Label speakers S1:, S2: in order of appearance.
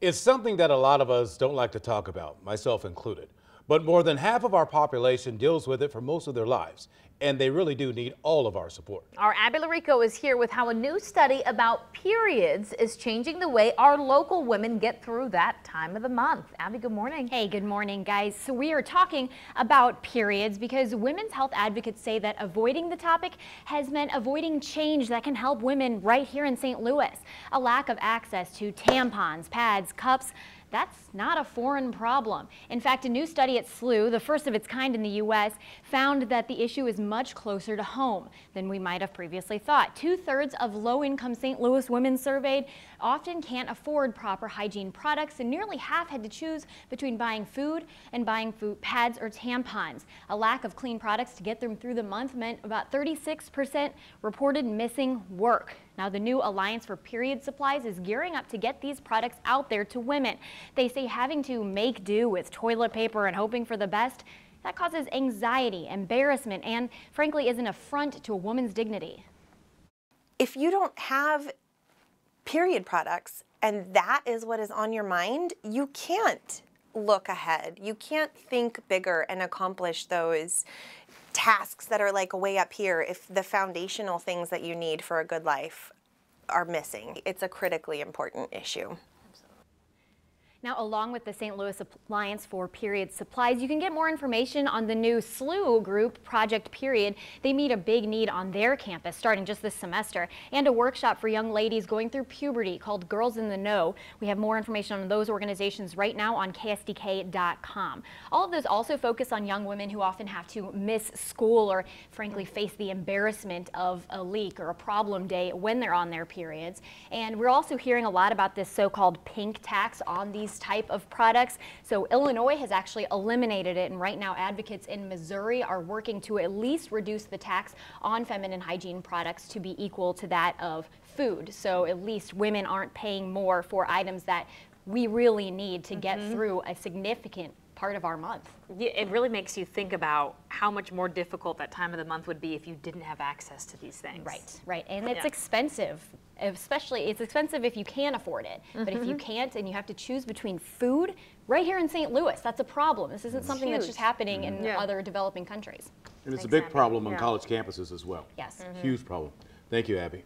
S1: It's something that a lot of us don't like to talk about, myself included. But more than half of our population deals with it for most of their lives, and they really do need all of our support.
S2: Our Abby Larico is here with how a new study about periods is changing the way our local women get through that time of the month. Abby, good morning.
S3: Hey, good morning, guys. So we are talking about periods because women's health advocates say that avoiding the topic has meant avoiding change that can help women right here in St. Louis. A lack of access to tampons, pads, cups, that's not a foreign problem. In fact, a new study at SLU, the first of its kind in the U.S., found that the issue is much closer to home than we might have previously thought. 2/3 of low-income St. Louis women surveyed often can't afford proper hygiene products, and nearly half had to choose between buying food and buying food pads or tampons. A lack of clean products to get them through the month meant about 36% reported missing work. Now, the new Alliance for Period Supplies is gearing up to get these products out there to women. They say having to make do with toilet paper and hoping for the best, that causes anxiety, embarrassment, and frankly is an affront to a woman's dignity.
S4: If you don't have period products and that is what is on your mind, you can't look ahead. You can't think bigger and accomplish those tasks that are like way up here if the foundational things that you need for a good life are missing. It's a critically important issue.
S3: Now, along with the St. Louis Alliance for Period Supplies, you can get more information on the new SLU group, Project Period. They meet a big need on their campus starting just this semester, and a workshop for young ladies going through puberty called Girls in the Know. We have more information on those organizations right now on ksdk.com. All of those also focus on young women who often have to miss school or frankly face the embarrassment of a leak or a problem day when they're on their periods. And we're also hearing a lot about this so-called pink tax on these type of products. So Illinois has actually eliminated it, and right now advocates in Missouri are working to at least reduce the tax on feminine hygiene products to be equal to that of food. So at least women aren't paying more for items that we really need to get through a significant part of our month.
S2: It really makes you think about how much more difficult that time of the month would be if you didn't have access to these things.
S3: Right, and it's expensive. Especially, it's expensive if you can afford it. But if you can't and you have to choose between food, right here in St. Louis, that's a problem. This isn't something that's just happening in other developing countries.
S1: And it's a big problem on college campuses as well.
S3: Yes.
S1: Huge problem. Thank you, Abby.